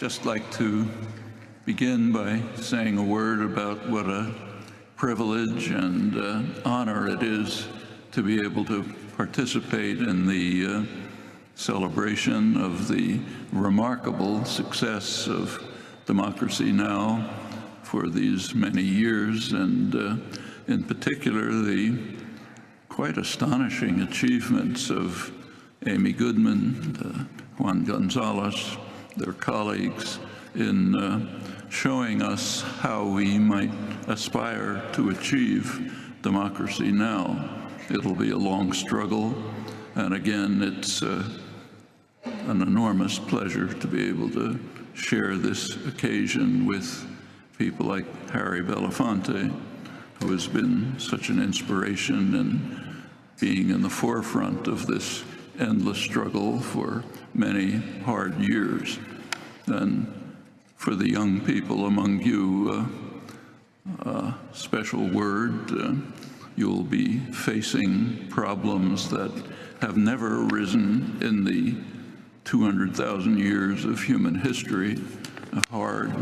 just like to begin by saying a word about what a privilege and honor it is to be able to participate in the celebration of the remarkable success of Democracy Now! For these many years, and in particular the quite astonishing achievements of Amy Goodman, Juan Gonzalez, their colleagues, in showing us how we might aspire to achieve democracy now. It'll be a long struggle, and again, it's an enormous pleasure to be able to share this occasion with people like Harry Belafonte, who has been such an inspiration in being in the forefront of this endless struggle for many hard years. And for the young people among you, a special word. You'll be facing problems that have never arisen in the 200,000 years of human history, hard,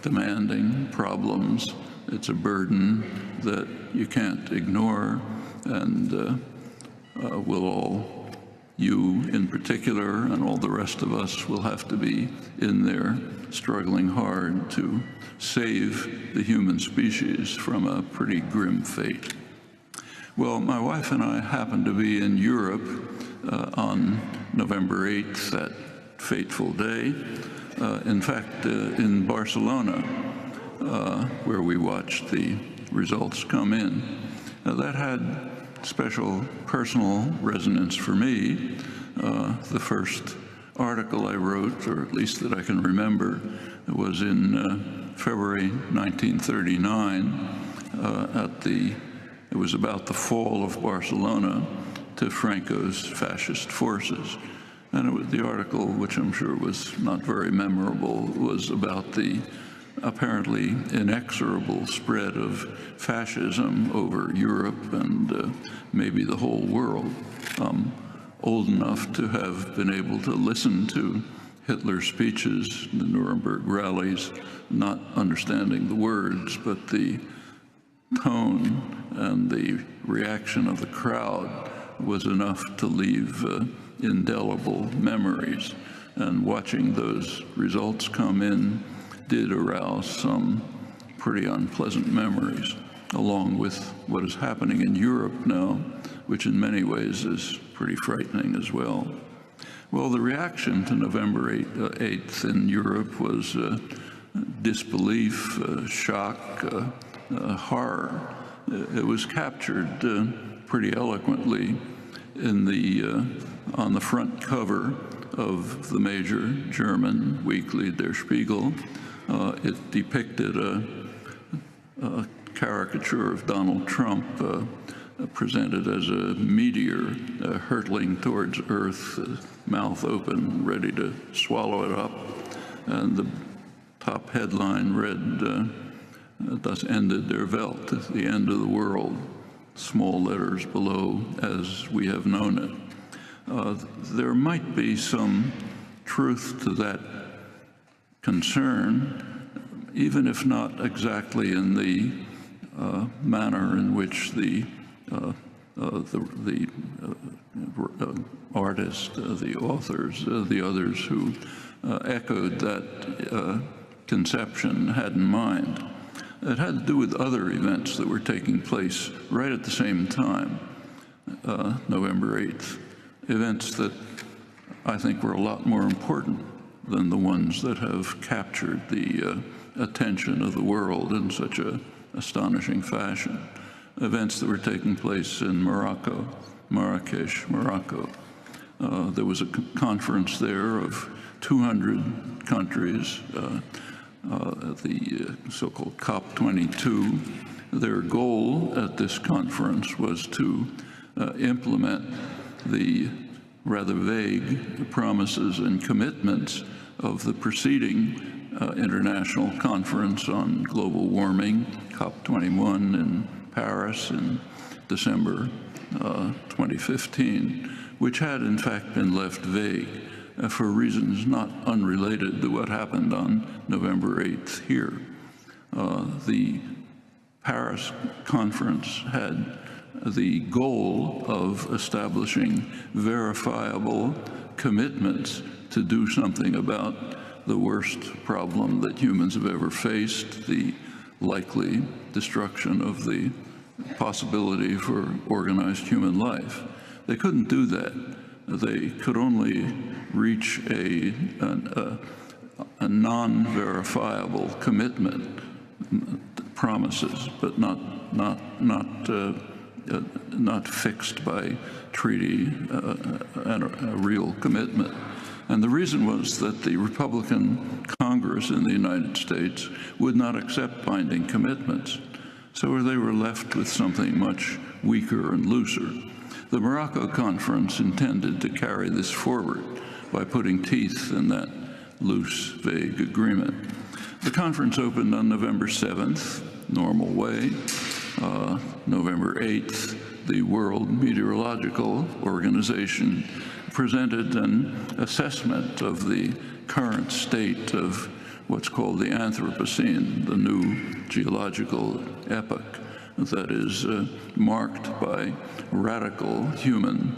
demanding problems. It's a burden that you can't ignore, and we'll all, you in particular, and all the rest of us will have to be in there struggling hard to save the human species from a pretty grim fate. Well, my wife and I happened to be in Europe on November 8th, that fateful day. In fact, in Barcelona, where we watched the results come in. That had special personal resonance for me. The first article I wrote, or at least that I can remember, was in February 1939 it was about the fall of Barcelona to Franco's fascist forces. And the article, which I'm sure was not very memorable, was about the apparently inexorable spread of fascism over Europe and maybe the whole world. I'm old enough to have been able to listen to Hitler's speeches, the Nuremberg rallies, not understanding the words, but the tone and the reaction of the crowd was enough to leave indelible memories. And watching those results come in did arouse some pretty unpleasant memories, along with what is happening in Europe now, which in many ways is pretty frightening as well. Well, the reaction to November 8th in Europe was disbelief, shock, horror. It was captured pretty eloquently in on the front cover of the major German weekly Der Spiegel. It depicted a caricature of Donald Trump presented as a meteor hurtling towards Earth, mouth open, ready to swallow it up. And the top headline read, "Thus ended der Welt," the end of the world, small letters below, as we have known it. There might be some truth to that concern, even if not exactly in the manner in which the artist, the authors, the others who echoed that conception had in mind. It had to do with other events that were taking place right at the same time, November 8th, events that I think were a lot more important than the ones that have captured the attention of the world in such an astonishing fashion. Events that were taking place in Morocco, Marrakesh, Morocco. There was a conference there of 200 countries, the so-called COP22. Their goal at this conference was to implement the rather vague promises and commitments of the preceding international conference on global warming, COP21 in Paris in December 2015, which had in fact been left vague. for reasons not unrelated to what happened on November 8th here. The Paris conference had the goal of establishing verifiable commitments to do something about the worst problem that humans have ever faced, the likely destruction of the possibility for organized human life. They couldn't do that. They could only reach a non-verifiable commitment, promises, but not fixed by treaty and a real commitment. And the reason was that the Republican Congress in the United States would not accept binding commitments. So they were left with something much weaker and looser. The Morocco conference intended to carry this forward by putting teeth in that loose, vague agreement. The conference opened on November 7th, normal way. November 8th, the World Meteorological Organization presented an assessment of the current state of what's called the Anthropocene, the new geological epoch that is marked by radical human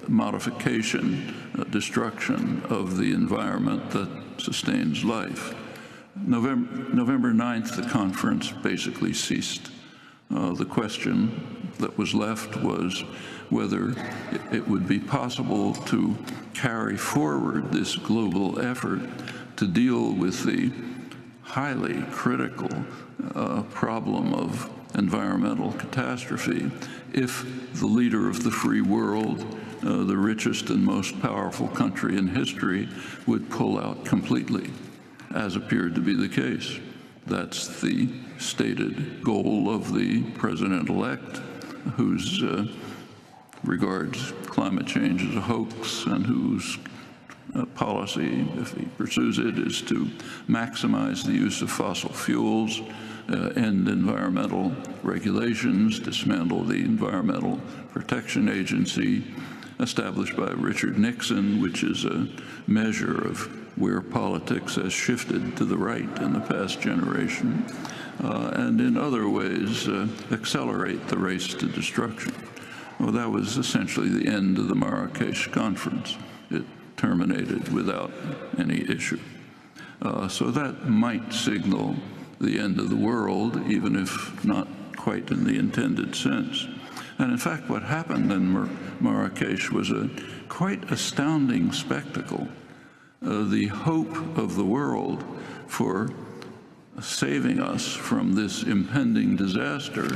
modification, destruction of the environment that sustains life. November 9th, the conference basically ceased. The question that was left was whether it would be possible to carry forward this global effort to deal with the highly critical problem of environmental catastrophe if the leader of the free world, the richest and most powerful country in history, would pull out completely, as appeared to be the case. That's the stated goal of the president-elect, whose regards climate change as a hoax and whose policy, if he pursues it, is to maximize the use of fossil fuels, end environmental regulations, dismantle the Environmental Protection Agency, established by Richard Nixon, which is a measure of where politics has shifted to the right in the past generation, and in other ways accelerate the race to destruction. Well, that was essentially the end of the Marrakesh conference. It terminated without any issue. So that might signal the end of the world, even if not quite in the intended sense. And in fact, what happened in Marrakesh was a quite astounding spectacle. The hope of the world for saving us from this impending disaster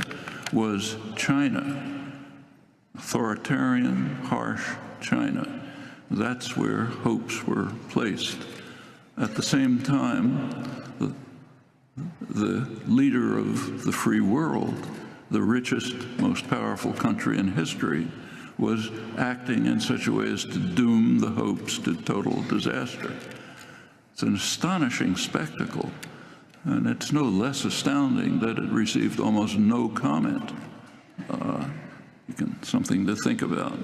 was China. Authoritarian, harsh China. That's where hopes were placed. At the same time, the leader of the free world, the richest, most powerful country in history, was acting in such a way as to doom the hopes to total disaster. It's an astonishing spectacle, and it's no less astounding that it received almost no comment. Something to think about.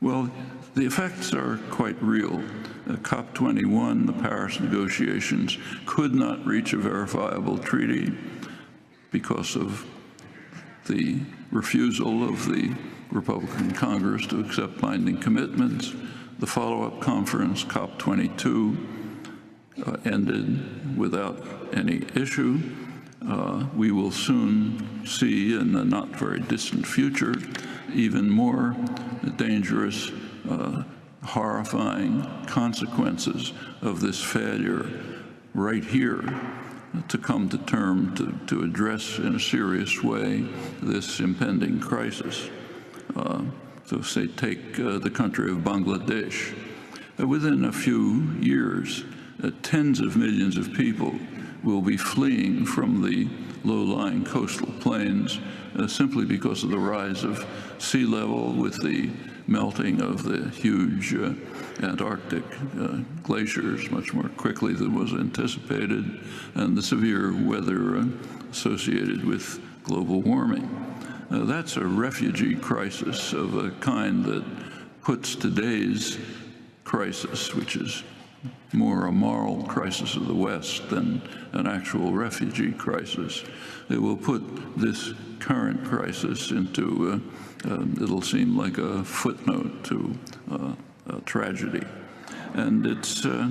Well, the effects are quite real. COP21, the Paris negotiations, could not reach a verifiable treaty because of the refusal of the Republican Congress to accept binding commitments. The follow-up conference, COP22, ended without any issue. We will soon see in the not very distant future even more dangerous, horrifying consequences of this failure right here to come to term to address in a serious way this impending crisis. So say take the country of Bangladesh. Within a few years, tens of millions of people will be fleeing from the low-lying coastal plains simply because of the rise of sea level with the melting of the huge Antarctic glaciers much more quickly than was anticipated, and the severe weather associated with global warming. That's a refugee crisis of a kind that puts today's crisis, which is more a moral crisis of the West than an actual refugee crisis. It will put this current crisis into, it'll seem like a footnote to a tragedy. And it's the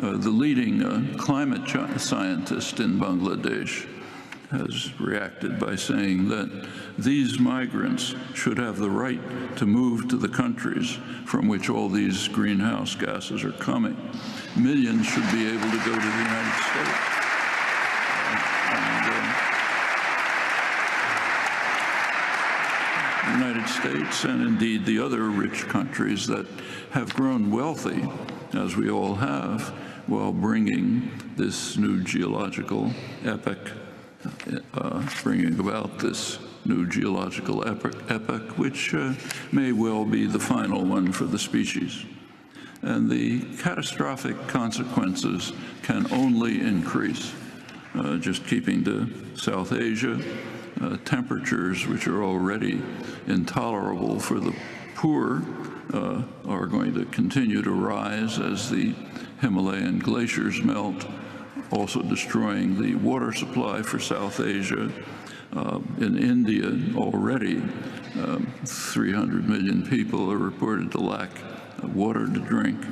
leading climate scientist in Bangladesh has reacted by saying that these migrants should have the right to move to the countries from which all these greenhouse gases are coming. Millions should be able to go to the United States. The United States, and indeed the other rich countries that have grown wealthy, as we all have, while bringing this new geological epoch, bringing about this new geological epoch, which may well be the final one for the species. And the catastrophic consequences can only increase. Just keeping to South Asia, temperatures which are already intolerable for the poor are going to continue to rise as the Himalayan glaciers melt, also destroying the water supply for South Asia. In India, already 300 million people are reported to lack water to drink,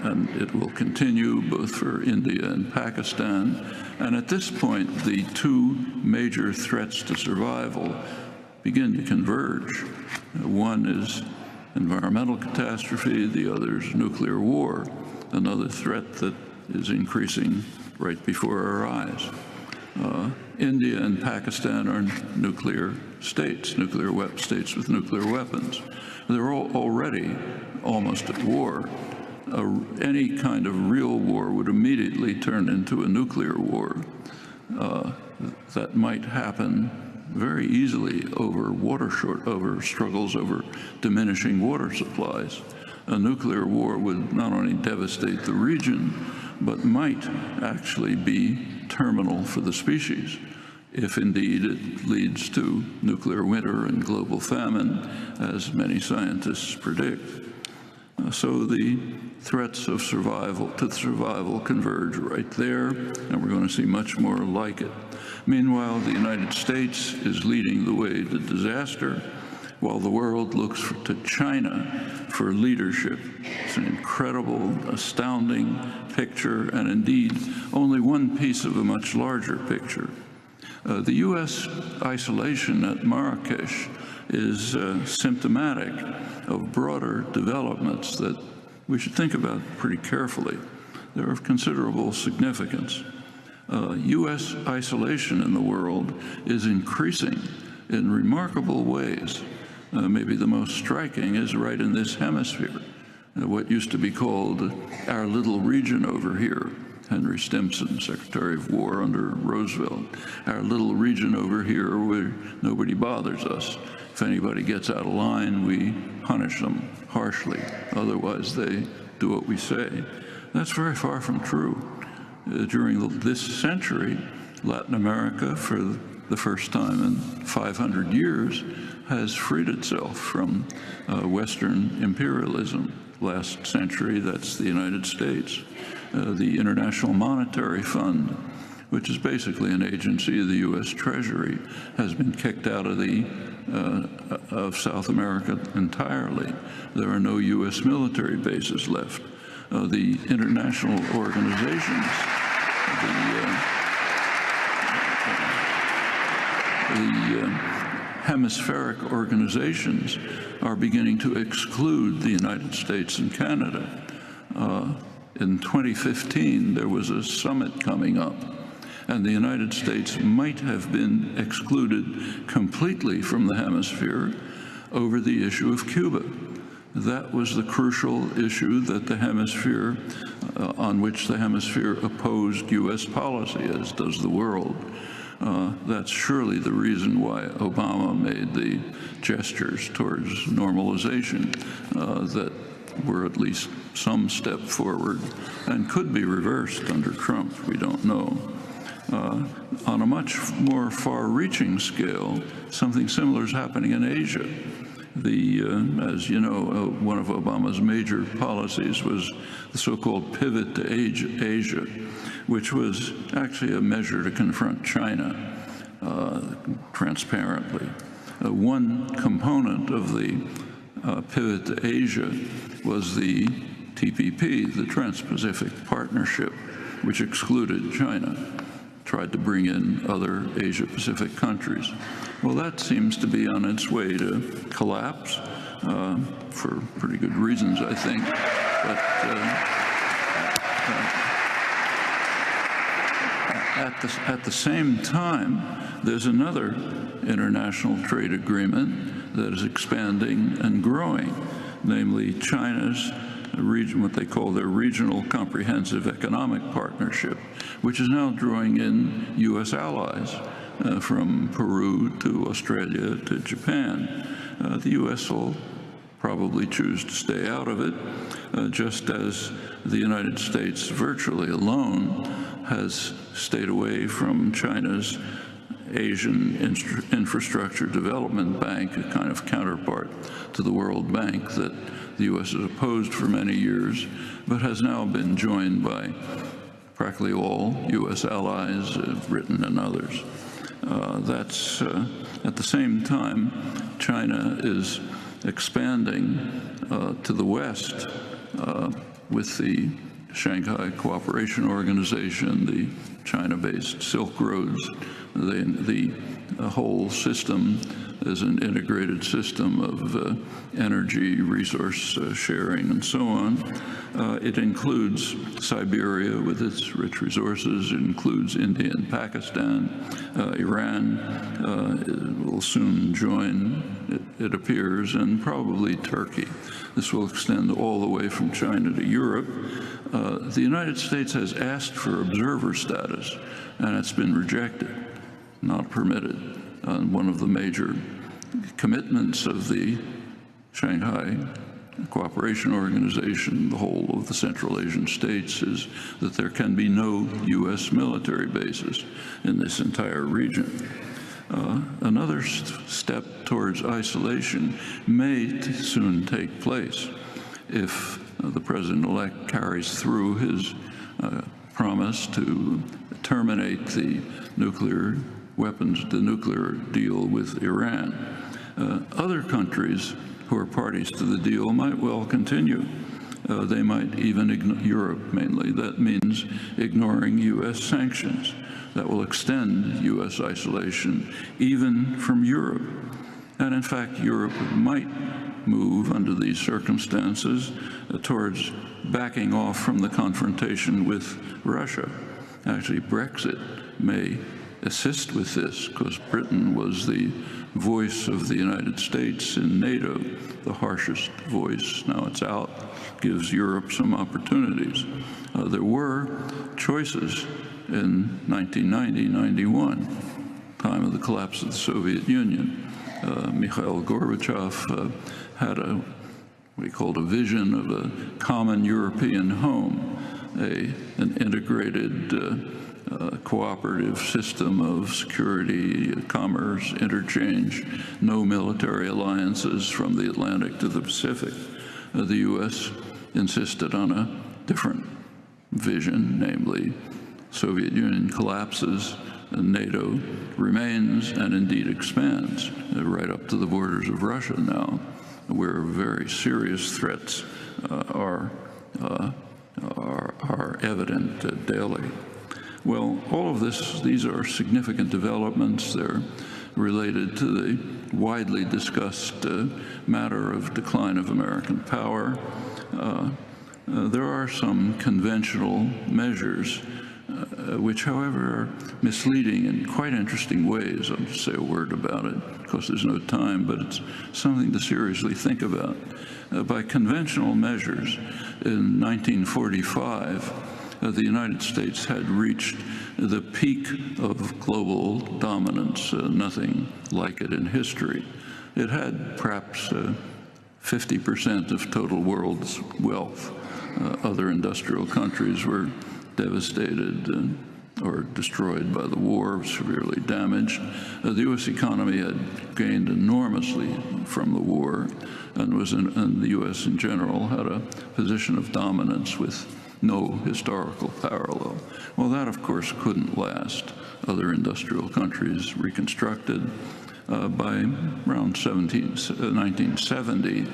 and it will continue both for India and Pakistan. And at this point, the two major threats to survival begin to converge. One is environmental catastrophe, the other is nuclear war, another threat that is increasing right before our eyes. India and Pakistan are nuclear states, states with nuclear weapons. They're already almost at war. Any kind of real war would immediately turn into a nuclear war. That might happen very easily over struggles over diminishing water supplies. A nuclear war would not only devastate the region, but might actually be terminal for the species, if indeed it leads to nuclear winter and global famine, as many scientists predict. So the threats of survival converge right there, and we're going to see much more like it. Meanwhile, the United States is leading the way to disaster, while the world looks to China for leadership. It's an incredible, astounding picture, and indeed only one piece of a much larger picture. The U.S. isolation at Marrakesh is symptomatic of broader developments that we should think about pretty carefully. They're of considerable significance. U.S. isolation in the world is increasing in remarkable ways. Maybe the most striking is right in this hemisphere, what used to be called our little region over here. Henry Stimson, Secretary of War under Roosevelt. Our little region over here where nobody bothers us. If anybody gets out of line, we punish them harshly. Otherwise, they do what we say. That's very far from true. During this century, Latin America, for the first time in 500 years, has freed itself from Western imperialism. Last century, that's the United States. The International Monetary Fund, which is basically an agency of the U.S. Treasury, has been kicked out of South America entirely. There are no U.S. military bases left. The international organizations, the hemispheric organizations are beginning to exclude the United States and Canada. In 2015, there was a summit coming up, and the United States might have been excluded completely from the hemisphere over the issue of Cuba. That was the crucial issue that the hemisphere, on which the hemisphere opposed U.S. policy, as does the world. That's surely the reason why Obama made the gestures towards normalization that were at least some step forward and could be reversed under Trump. We don't know. On a much more far-reaching scale, something similar is happening in Asia. As you know, one of Obama's major policies was the so-called pivot to Asia, which was actually a measure to confront China transparently. One component of the pivot to Asia was the TPP, the Trans-Pacific Partnership, which excluded China, tried to bring in other Asia-Pacific countries. Well, that seems to be on its way to collapse for pretty good reasons, I think. But at the same time, there's another international trade agreement that is expanding and growing, namely China's region, what they call their Regional Comprehensive Economic Partnership, which is now drawing in U.S. allies from Peru to Australia to Japan. The U.S. will probably choose to stay out of it, just as the United States virtually alone has stayed away from China's Asian Infrastructure Development Bank, a kind of counterpart to the World Bank that the U.S. has opposed for many years, but has now been joined by practically all U.S. allies, Britain and others. That's at the same time, China is expanding to the West with the Shanghai Cooperation Organization, the China-based Silk Roads. The whole system is an integrated system of energy, resource sharing, and so on. It includes Siberia with its rich resources. It includes India and Pakistan. Iran will soon join, it appears, and probably Turkey. This will extend all the way from China to Europe. The United States has asked for observer status, and it's been rejected, not permitted. One of the major commitments of the Shanghai Cooperation Organization, the whole of the Central Asian states, is that there can be no U.S. military bases in this entire region. Another step towards isolation may soon take place if the president-elect carries through his promise to terminate the nuclear weapons, the nuclear deal with Iran. Other countries who are parties to the deal might well continue. They might even ignore Europe, mainly. That means ignoring U.S. sanctions. That will extend U.S. isolation even from Europe. And in fact, Europe might move under these circumstances towards backing off from the confrontation with Russia. Actually, Brexit may assist with this, because Britain was the voice of the United States in NATO, the harshest voice. Now it's out, gives Europe some opportunities. There were choices in 1990-91, time of the collapse of the Soviet Union. Mikhail Gorbachev had what he called a vision of a common European home, an integrated cooperative system of security, commerce, interchange, no military alliances from the Atlantic to the Pacific. The U.S. insisted on a different vision, namely Soviet Union collapses, and NATO remains and indeed expands right up to the borders of Russia now, where very serious threats are evident daily. Well, all of these are significant developments. They're related to the widely discussed matter of decline of American power. There are some conventional measures which, however, are misleading in quite interesting ways. I'll just say a word about it, because there's no time, but it's something to seriously think about. By conventional measures, in 1945, the United States had reached the peak of global dominance, nothing like it in history. It had perhaps 50% of total world's wealth. Other industrial countries were devastated, or destroyed by the war, severely damaged. The U.S. economy had gained enormously from the war, and the U.S. in general had a position of dominance with no historical parallel. Well, that, of course, couldn't last. Other industrial countries reconstructed. By around 1970,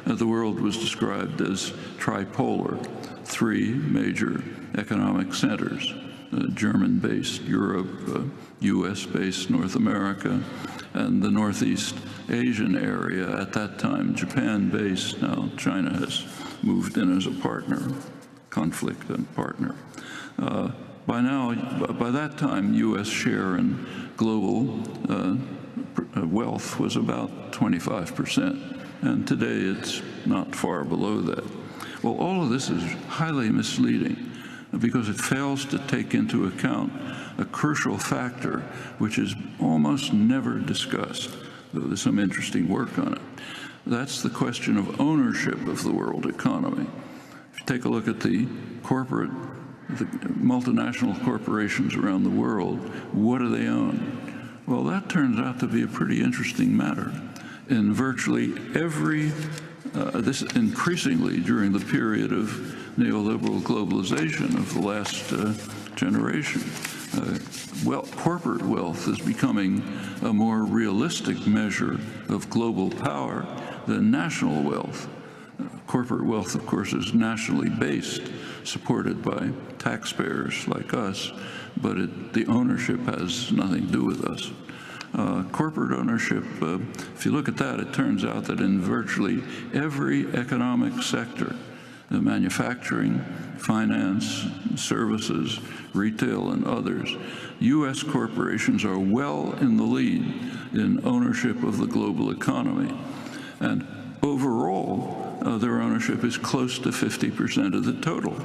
the world was described as tripolar, three major economic centers, German-based Europe, US-based North America, and the Northeast Asian area, at that time Japan-based. Now China has moved in as a partner, conflict and partner. By that time, U.S. share in global wealth was about 25%, and today it's not far below that. Well, all of this is highly misleading because it fails to take into account a crucial factor which is almost never discussed, though there's some interesting work on it. That's the question of ownership of the world economy. If you take a look at the multinational corporations around the world, what do they own? Well, that turns out to be a pretty interesting matter. In virtually every, this increasingly during the period of neoliberal globalization of the last generation, corporate wealth is becoming a more realistic measure of global power than national wealth. Corporate wealth, of course, is nationally based, supported by taxpayers like us, but the ownership has nothing to do with us. Corporate ownership, if you look at that, it turns out that in virtually every economic sector, manufacturing, finance, services, retail, and others, U.S. corporations are well in the lead in ownership of the global economy. And overall, their ownership is close to 50% of the total.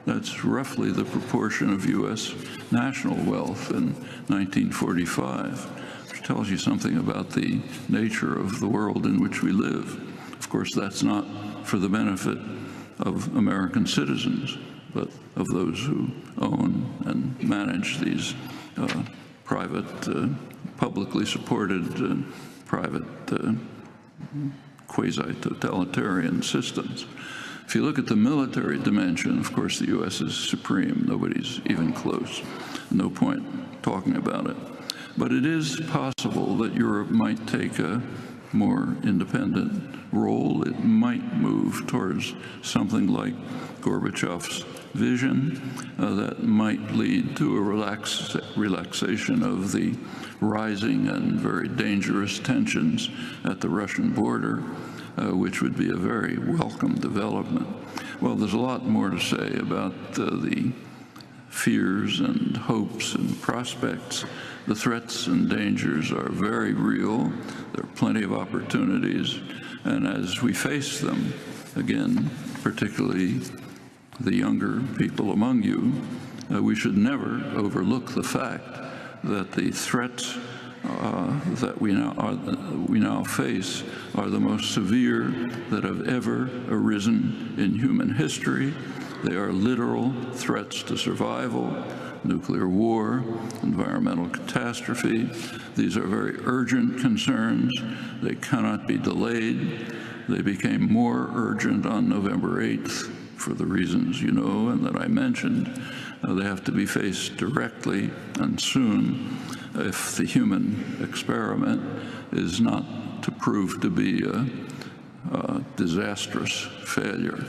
That's roughly the proportion of U.S. national wealth in 1945, which tells you something about the nature of the world in which we live. Of course, that's not for the benefit of American citizens, but of those who own and manage these private, publicly supported private quasi-totalitarian systems. If you look at the military dimension, of course, the U.S. is supreme. Nobody's even close. No point talking about it. But it is possible that Europe might take a more independent role. It might move towards something like Gorbachev's vision that might lead to a relaxation of the rising and very dangerous tensions at the Russian border, which would be a very welcome development. Well, there's a lot more to say about the fears and hopes and prospects. The threats and dangers are very real. There are plenty of opportunities. And as we face them, again, particularly the younger people among you, we should never overlook the fact that the threats that we now face are the most severe that have ever arisen in human history. They are literal threats to survival: nuclear war, environmental catastrophe. These are very urgent concerns. They cannot be delayed. They became more urgent on November 8th for the reasons you know and that I mentioned. They have to be faced directly and soon if the human experiment is not to prove to be a disastrous failure.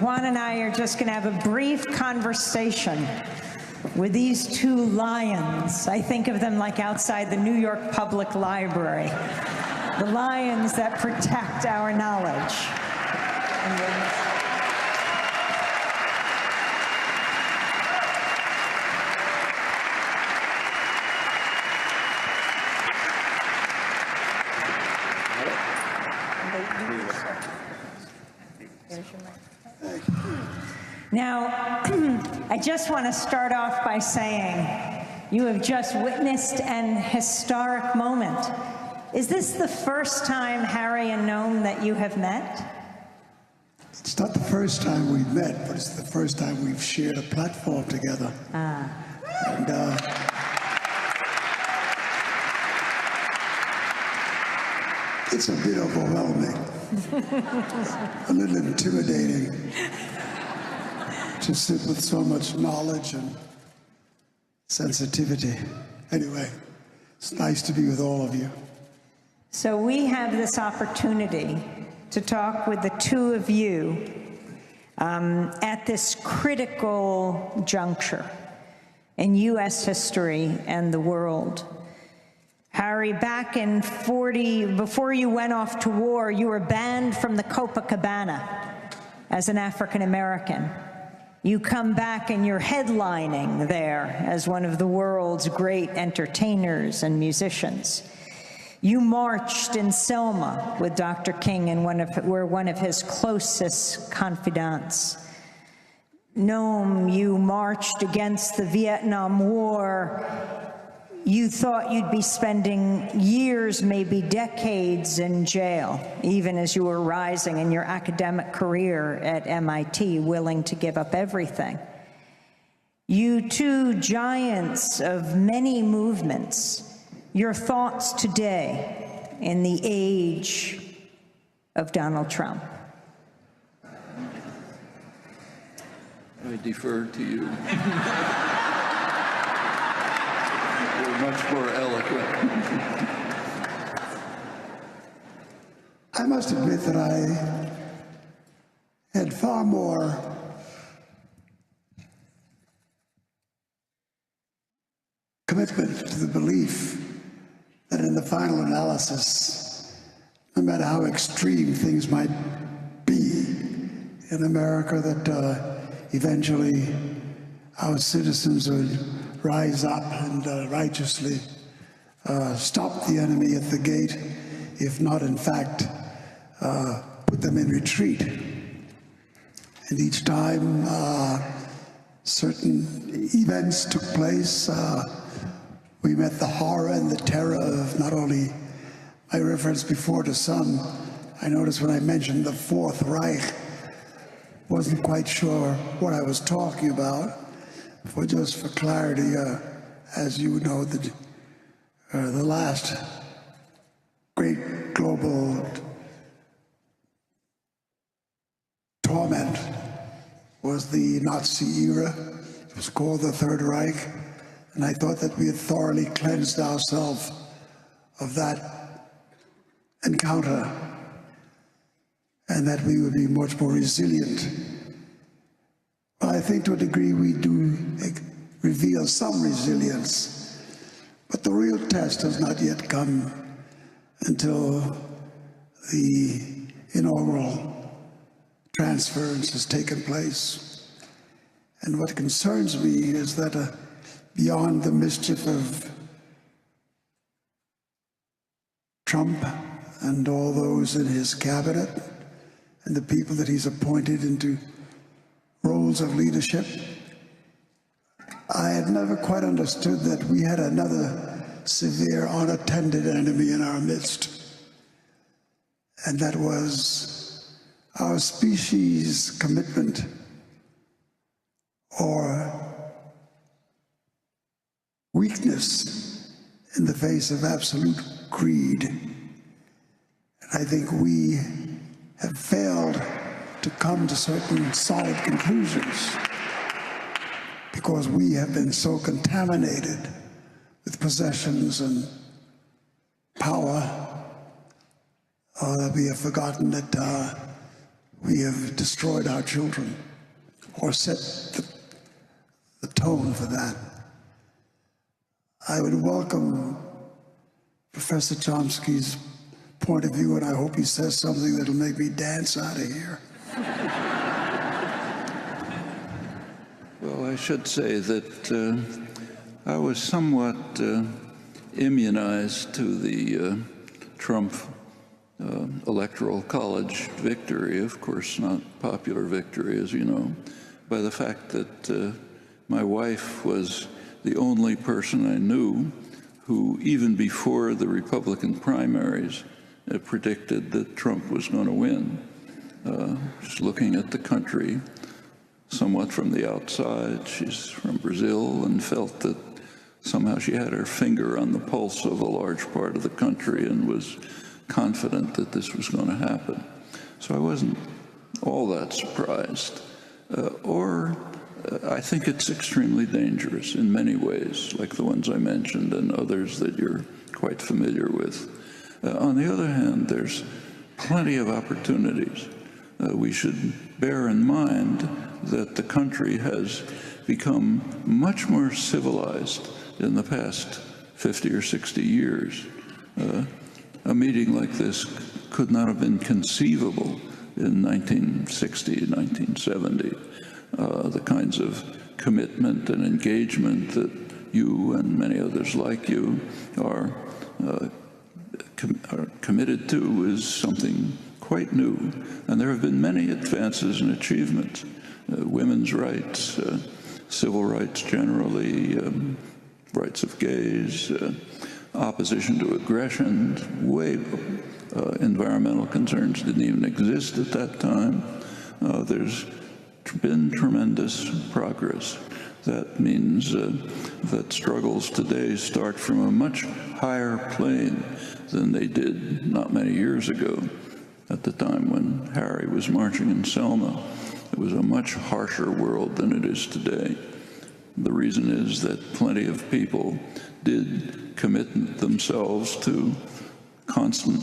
Juan and I are just going to have a brief conversation were these two lions. I think of them like outside the New York Public Library, the lions that protect our knowledge. Now, I just want to start off by saying you have just witnessed an historic moment. Is this the first time, Harry and Noam, that you have met? It's not the first time we've met, but it's the first time we've shared a platform together. And it's a bit overwhelming, a little intimidating to sit with so much knowledge and sensitivity. Anyway, it's nice to be with all of you. So we have this opportunity to talk with the two of you at this critical juncture in U.S. history and the world. Harry, back in before you went off to war, you were banned from the Copacabana as an African American. You come back and you're headlining there as one of the world's great entertainers and musicians. You marched in Selma with Dr. King and were one of his closest confidants. Noam, you marched against the Vietnam War. You thought you'd be spending years, maybe decades in jail, even as you were rising in your academic career at MIT, willing to give up everything. You two giants of many movements, your thoughts today in the age of Donald Trump. I defer to you. Much more eloquent. I must admit that I had far more commitment to the belief that in the final analysis, no matter how extreme things might be in America, that eventually our citizens would rise up and righteously stop the enemy at the gate, if not, in fact, put them in retreat. And each time certain events took place, we met the horror and the terror of not only my reference before to some. I noticed when I mentioned the Fourth Reich, wasn't quite sure what I was talking about. Just for clarity, as you know, the last great global torment was the Nazi era. It was called the Third Reich, and I thought that we had thoroughly cleansed ourselves of that encounter, and that we would be much more resilient. I think to a degree we do reveal some resilience, but the real test has not yet come until the inaugural transference has taken place. And what concerns me is that beyond the mischief of Trump and all those in his cabinet and the people that he's appointed into roles of leadership, I had never quite understood that we had another severe unattended enemy in our midst, and that was our species' commitment or weakness in the face of absolute greed. And I think we have failed to come to certain solid conclusions because we have been so contaminated with possessions and power that we have forgotten that we have destroyed our children or set the tone for that. I would welcome Professor Chomsky's point of view, and I hope he says something that'll make me dance out of here. Well, I should say that I was somewhat immunized to the Trump electoral college victory, of course not popular victory, as you know, by the fact that my wife was the only person I knew who, even before the Republican primaries, predicted that Trump was going to win. Just looking at the country somewhat from the outside, she's from Brazil and felt that somehow she had her finger on the pulse of a large part of the country and was confident that this was going to happen. So I wasn't all that surprised. I think it's extremely dangerous in many ways, like the ones I mentioned and others that you're quite familiar with. On the other hand, there's plenty of opportunities. We should bear in mind that the country has become much more civilized in the past 50 or 60 years. A meeting like this could not have been conceivable in 1960, 1970. The kinds of commitment and engagement that you and many others like you are committed to is something quite new. And there have been many advances and achievements. Women's rights, civil rights generally, rights of gays, opposition to aggression, environmental concerns didn't even exist at that time. There's been tremendous progress. That means that struggles today start from a much higher plane than they did not many years ago. At the time when Harry was marching in Selma, it was a much harsher world than it is today. The reason is that plenty of people did commit themselves to constant,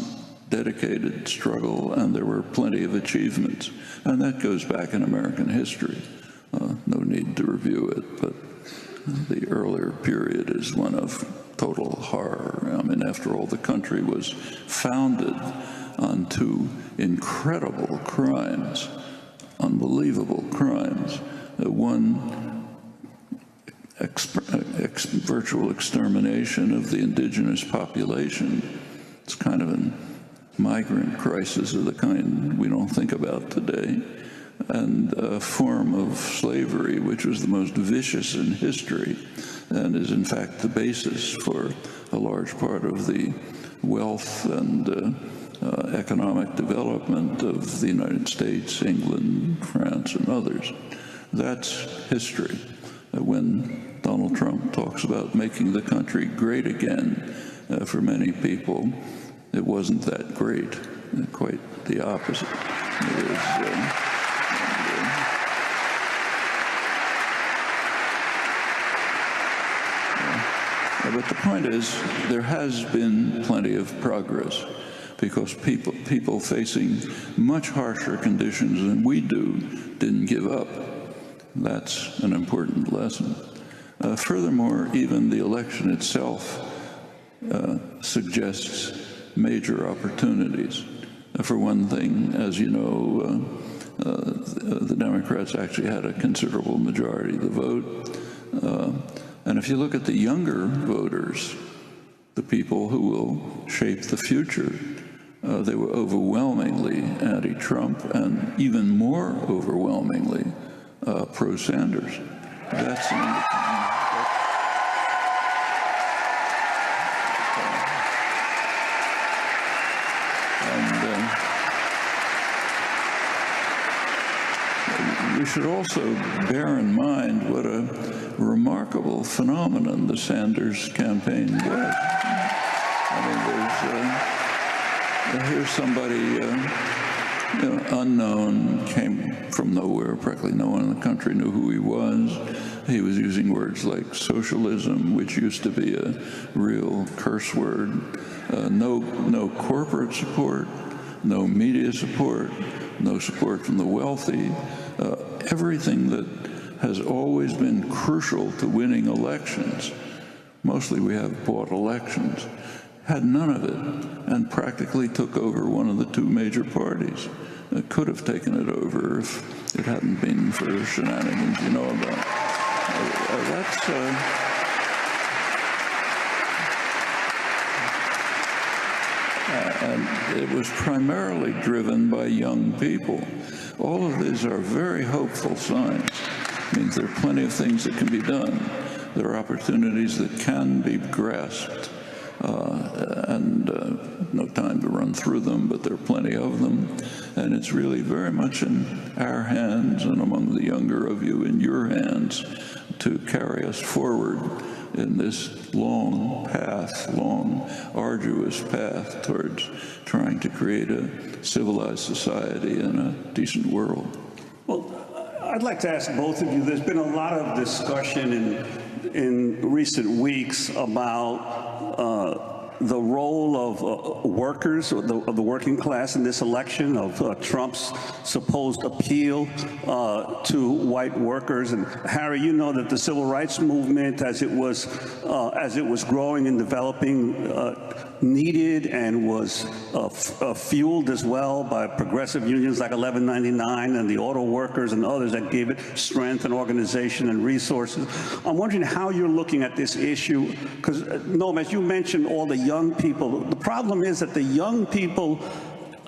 dedicated struggle, and there were plenty of achievements. And that goes back in American history. No need to review it, but the earlier period is one of total horror. I mean, after all, the country was founded on two incredible crimes, unbelievable crimes. One, virtual extermination of the indigenous population. It's kind of a migrant crisis of the kind we don't think about today, and a form of slavery which was the most vicious in history and is in fact the basis for a large part of the wealth and economic development of the United States, England, France, and others. That's history. When Donald Trump talks about making the country great again, for many people, it wasn't that great, quite the opposite. It is, but the point is, there has been plenty of progress because people facing much harsher conditions than we do didn't give up. That's an important lesson. Furthermore, even the election itself suggests major opportunities. For one thing, as you know, the Democrats actually had a considerable majority of the vote. And if you look at the younger voters, the people who will shape the future, they were overwhelmingly anti-Trump and even more overwhelmingly pro-Sanders. That's an we should also bear in mind what a remarkable phenomenon the Sanders campaign was. I mean, here's somebody unknown, came from nowhere, practically no one in the country knew who he was. He was using words like socialism, which used to be a real curse word. No corporate support, no media support, no support from the wealthy. Everything that has always been crucial to winning elections. Mostly we have bought elections. Had none of it, and practically took over one of the two major parties. It could have taken it over if it hadn't been for shenanigans you know about. And it was primarily driven by young people. All of these are very hopeful signs. It means there are plenty of things that can be done. There are opportunities that can be grasped. No time to run through them, but there are plenty of them. And it's really very much in our hands, and among the younger of you, in your hands, to carry us forward in this long path, long, arduous path towards trying to create a civilized society and a decent world. Well, I'd like to ask both of you, there's been a lot of discussion in recent weeks about the role of workers, of the working class in this election, of Trump's supposed appeal to white workers. And Harry, you know that the civil rights movement, as it was growing and developing, needed and was fueled as well by progressive unions like 1199 and the auto workers and others that gave it strength and organization and resources. I'm wondering how you're looking at this issue, because Noam, as you mentioned, all the young people, the problem is that the young people,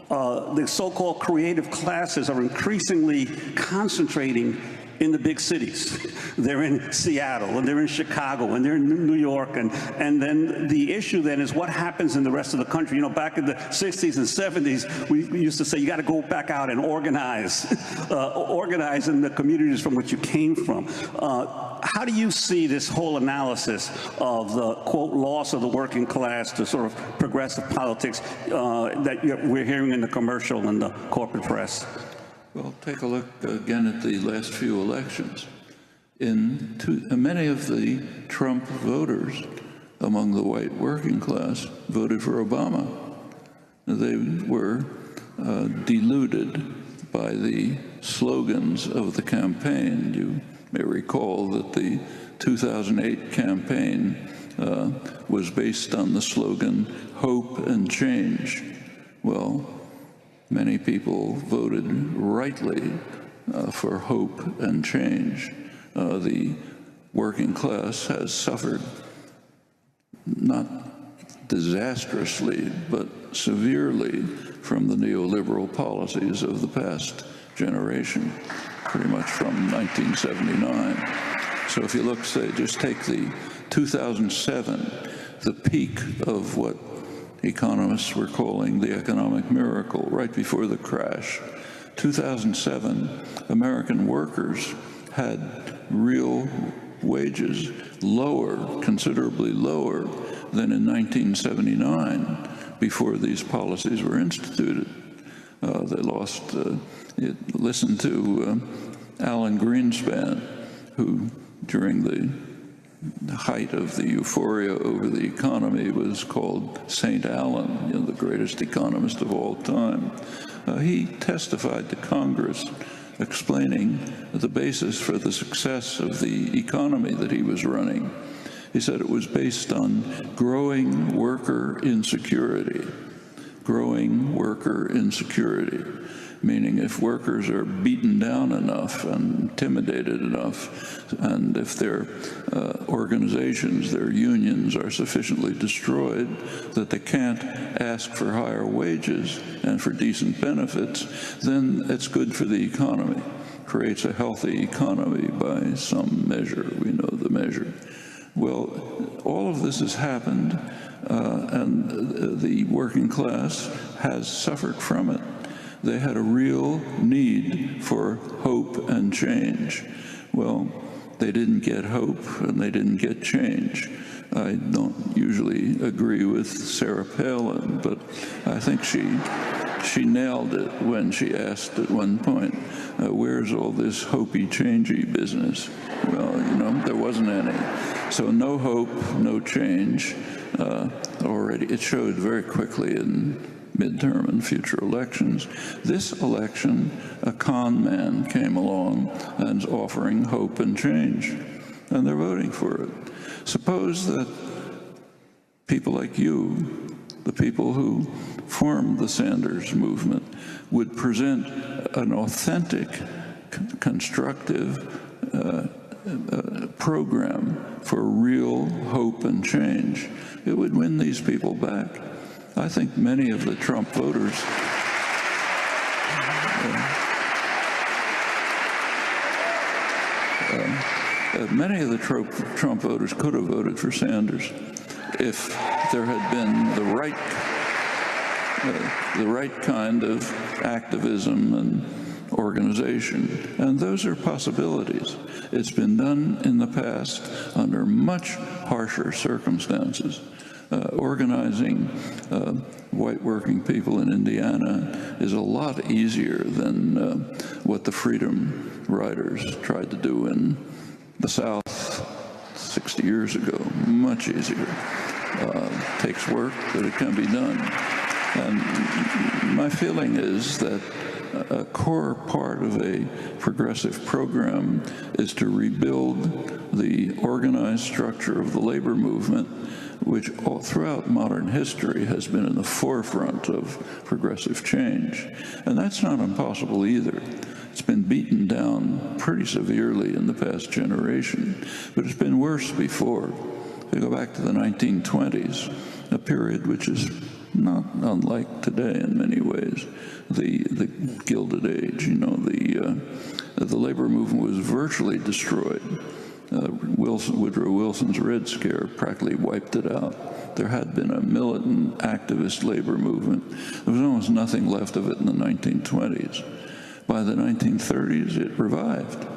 the so-called creative classes, are increasingly concentrating in the big cities. They're in Seattle, and they're in Chicago, and they're in New York, and then the issue then is what happens in the rest of the country. You know, back in the 60s and 70s, we used to say, you got to go back out and organize, organize in the communities from which you came from. How do you see this whole analysis of the, quote, loss of the working class to sort of progressive politics that we're hearing in the commercial and the corporate press? Well, take a look again at the last few elections. Many of the Trump voters among the white working class voted for Obama. They were deluded by the slogans of the campaign. You may recall that the 2008 campaign was based on the slogan, "Hope and Change." Well, many people voted rightly for hope and change. The working class has suffered, not disastrously, but severely, from the neoliberal policies of the past generation, pretty much from 1979. So if you look, say, just take the 2007, the peak of what economists were calling the economic miracle, right before the crash. 2007, American workers had real wages lower, considerably lower than in 1979, before these policies were instituted. They lost, listen to Alan Greenspan, who during the height of the euphoria over the economy was called St. Alan, you know, the greatest economist of all time. He testified to Congress explaining the basis for the success of the economy that he was running. He said it was based on growing worker insecurity. Growing worker insecurity, meaning if workers are beaten down enough and intimidated enough, and if their organizations, their unions are sufficiently destroyed that they can't ask for higher wages and for decent benefits, then it's good for the economy. Creates a healthy economy by some measure. We know the measure. Well, all of this has happened, and the working class has suffered from it. They had a real need for hope and change. Well, they didn't get hope and they didn't get change. I don't usually agree with Sarah Palin, but I think she nailed it when she asked at one point, where's all this hopey, changey business? Well, you know, there wasn't any. So no hope, no change. Already, it showed very quickly in midterm and future elections. This election, a con man came along and is offering hope and change, and they're voting for it. Suppose that people like you, the people who formed the Sanders movement, would present an authentic, constructive program for real hope and change. It would win these people back. I think many of the Trump voters Trump voters could have voted for Sanders if there had been the right kind of activism and organization. And those are possibilities. It's been done in the past under much harsher circumstances. Organizing white working people in Indiana is a lot easier than what the Freedom Riders tried to do in the South 60 years ago. Much easier. Takes work, but it can be done. And my feeling is that a core part of a progressive program is to rebuild the organized structure of the labor movement, which all throughout modern history has been in the forefront of progressive change. And that's not impossible either. It's been beaten down pretty severely in the past generation, but it's been worse before. If you go back to the 1920s, a period which is not unlike today in many ways, the Gilded Age, the labor movement was virtually destroyed. Woodrow Wilson's Red Scare practically wiped it out. There had been a militant activist labor movement. There was almost nothing left of it in the 1920s. By the 1930s, it revived.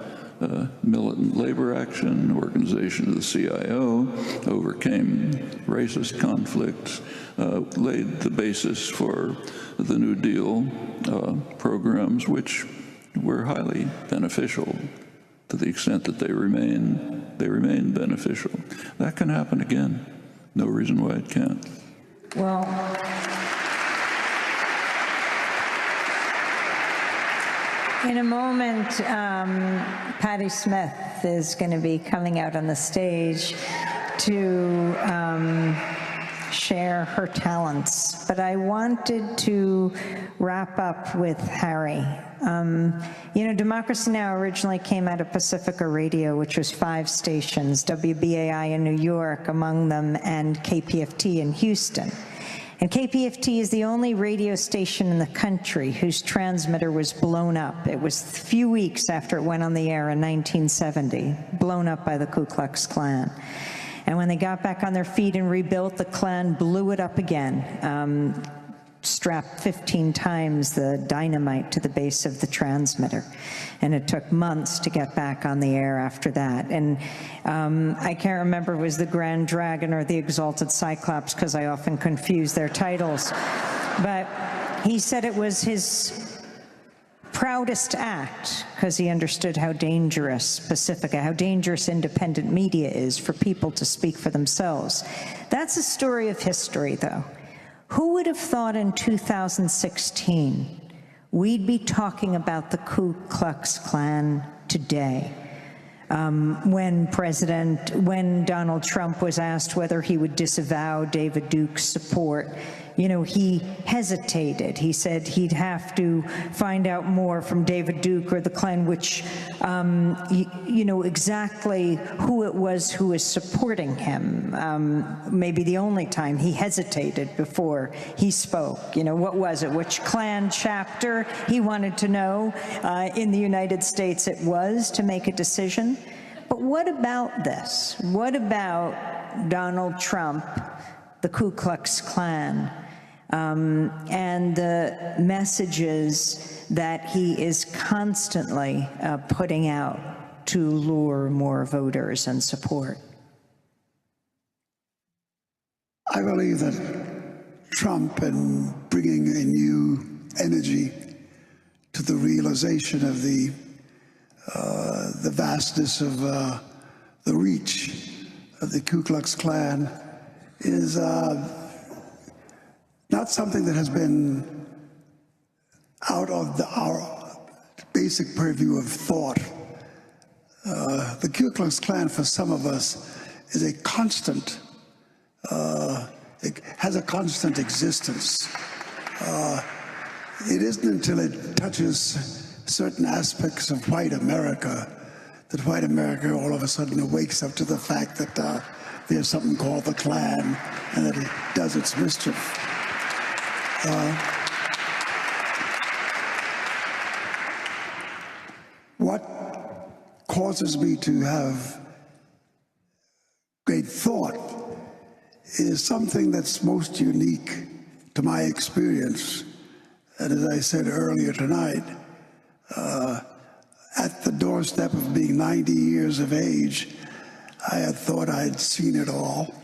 Militant labor action, organization of the CIO, overcame racist conflicts, laid the basis for the New Deal programs, which were highly beneficial to the extent that they remain beneficial. That can happen again. No reason why it can't. Well, in a moment, Patti Smith is going to be coming out on the stage to share her talents. But I wanted to wrap up with Harry. Democracy Now! Originally came out of Pacifica Radio, which was 5 stations, WBAI in New York among them, and KPFT in Houston. And KPFT is the only radio station in the country whose transmitter was blown up. It was a few weeks after it went on the air in 1970, blown up by the Ku Klux Klan. And when they got back on their feet and rebuilt, the Klan blew it up again, strapped 15 times the dynamite to the base of the transmitter. And it took months to get back on the air after that. And I can't remember if it was the Grand Dragon or the Exalted Cyclops, because I often confuse their titles. But he said it was his proudest act, because he understood how dangerous Pacifica, how dangerous independent media is for people to speak for themselves. That's a story of history, though. Who would have thought in 2016 we'd be talking about the Ku Klux Klan today? When Donald Trump was asked whether he would disavow David Duke's support, he hesitated. He said he'd have to find out more from David Duke or the Klan, which, exactly who it was who was supporting him. Maybe the only time he hesitated before he spoke. What was it? Which Klan chapter he wanted to know in the United States it was to make a decision. But what about this? What about Donald Trump, the Ku Klux Klan, and the messages that he is constantly putting out to lure more voters and support? I believe that Trump, in bringing a new energy to the realization of the vastness of the reach of the Ku Klux Klan, is not not something that has been out of our basic purview of thought. The Ku Klux Klan, for some of us, is a constant, it has a constant existence. It isn't until it touches certain aspects of white America that white America all of a sudden awakes up to the fact that there's something called the Klan and that it does its mischief. What causes me to have great thought is something that's most unique to my experience. And as I said earlier tonight, at the doorstep of being 90 years of age, I had thought I'd seen it all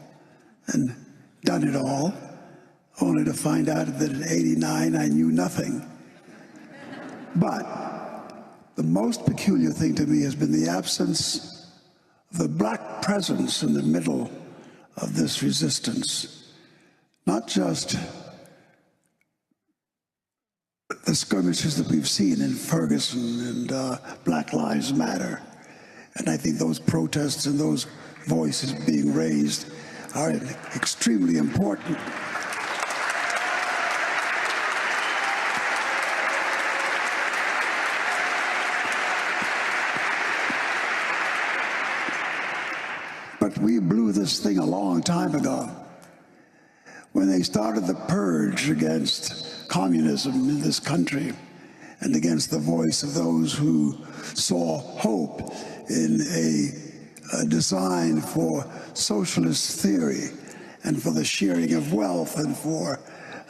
and done it all, only to find out that at 89 I knew nothing. But the most peculiar thing to me has been the absence of the black presence in the middle of this resistance. Not just the skirmishes that we've seen in Ferguson and Black Lives Matter. And I think those protests and those voices being raised are extremely important. But we blew this thing a long time ago. When they started the purge against communism in this country and against the voice of those who saw hope in a design for socialist theory and for the sharing of wealth and for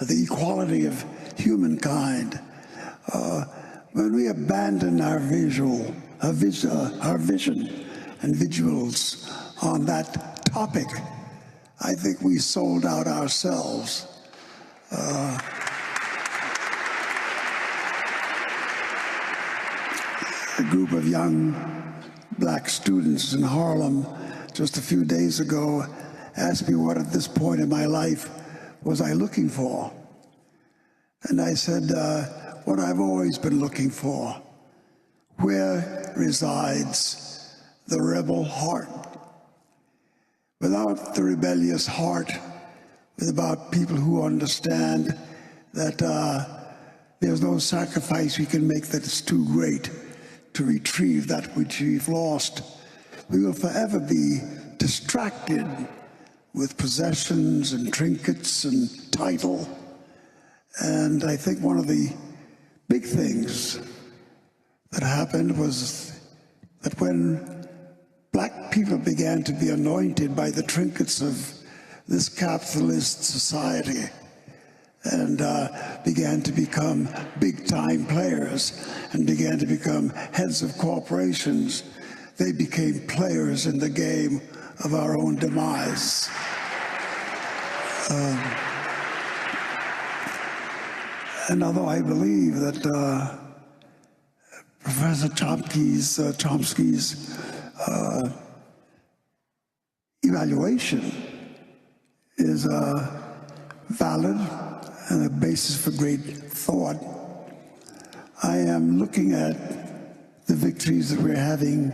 the equality of humankind. When we abandoned our vision and vigils on that topic, I think we sold out ourselves. A group of young black students in Harlem just a few days ago asked me what at this point in my life was I looking for. And I said, what I've always been looking for. Where resides the rebel heart? Without the rebellious heart, without people who understand that there's no sacrifice we can make that is too great to retrieve that which we've lost, we will forever be distracted with possessions and trinkets and title. And I think one of the big things that happened was that when black people began to be anointed by the trinkets of this capitalist society and began to become big-time players and began to become heads of corporations, they became players in the game of our own demise. And although I believe that Professor Chomsky's evaluation is valid and a basis for great thought, I am looking at the victories that we're having,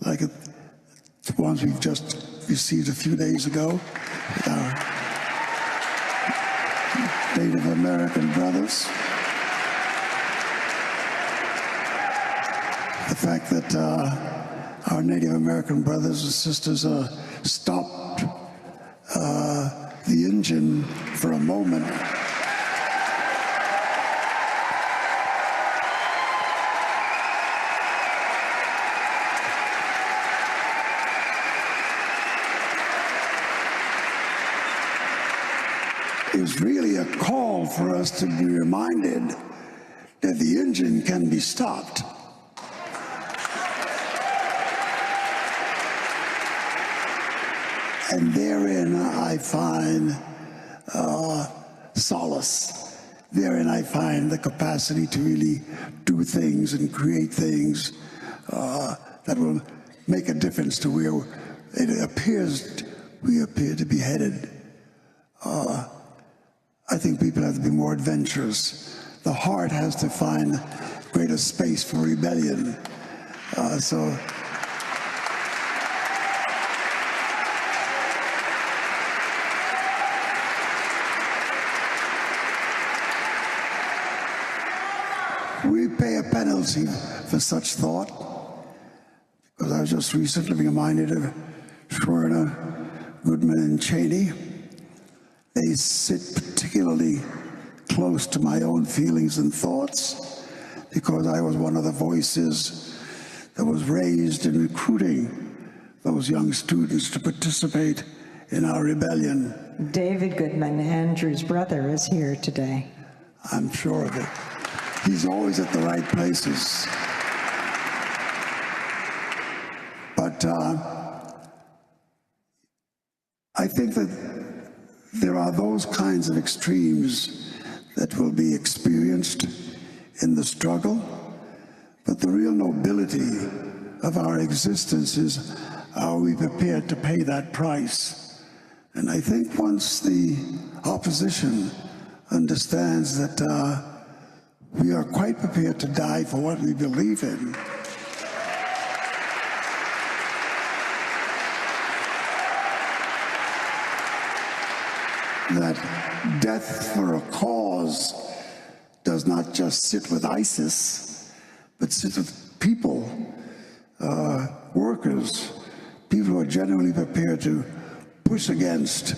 like the ones we've just received a few days ago with our Native American brothers. The fact that our Native American brothers and sisters stopped the engine for a moment is really a call for us to be reminded that the engine can be stopped. And therein I find solace. Therein I find the capacity to really do things and create things that will make a difference to where it appears we appear to be headed. I think people have to be more adventurous. The heart has to find greater space for rebellion. So we pay a penalty for such thought, because I was just recently reminded of Schwerner, Goodman, and Cheney. They sit particularly close to my own feelings and thoughts, because I was one of the voices that was raised in recruiting those young students to participate in our rebellion. David Goodman, Andrew's brother, is here today. I'm sure of it. He's always at the right places. But I think that there are those kinds of extremes that will be experienced in the struggle, but the real nobility of our existence is, are we prepared to pay that price? And I think once the opposition understands that we are quite prepared to die for what we believe in, that death for a cause does not just sit with ISIS, but sit with people, workers, people who are genuinely prepared to push against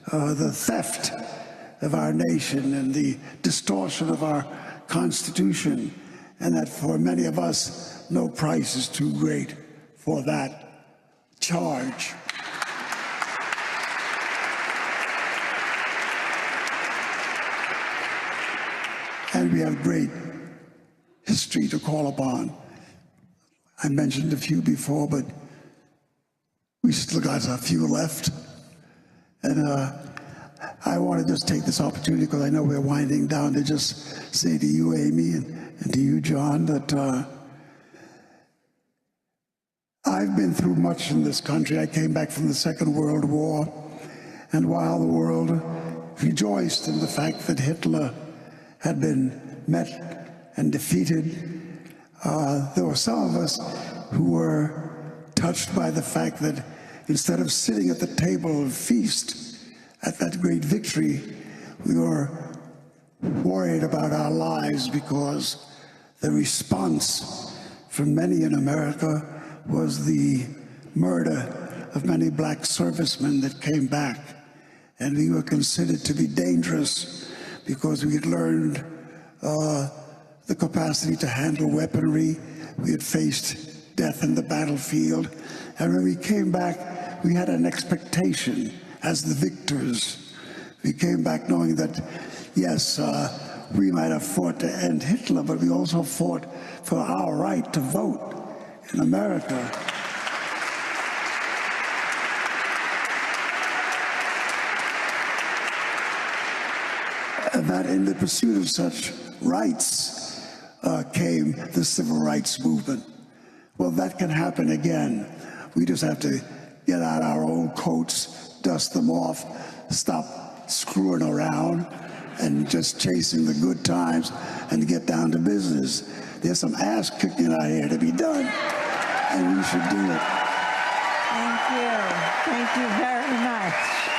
the theft of our nation and the distortion of our Constitution, and that for many of us, no price is too great for that charge. And we have great history to call upon. I mentioned a few before, but we still got a few left. And I want to just take this opportunity, because I know we're winding down, to just say to you, Amy, and to you, John, that I've been through much in this country. I came back from the Second World War, and while the world rejoiced in the fact that Hitler had been met and defeated, there were some of us who were touched by the fact that instead of sitting at the table of feast at that great victory, we were worried about our lives, because the response from many in America was the murder of many black servicemen that came back. And we were considered to be dangerous because we had learned the capacity to handle weaponry. We had faced death in the battlefield. And when we came back, we had an expectation as the victors. We came back knowing that, yes, we might have fought to end Hitler, but we also fought for our right to vote in America. And that in the pursuit of such rights came the civil rights movement. Well, that can happen again. We just have to get out our old coats, dust them off, stop screwing around and just chasing the good times, and get down to business. There's some ass kicking out here to be done, and we should do it. Thank you. Thank you very much.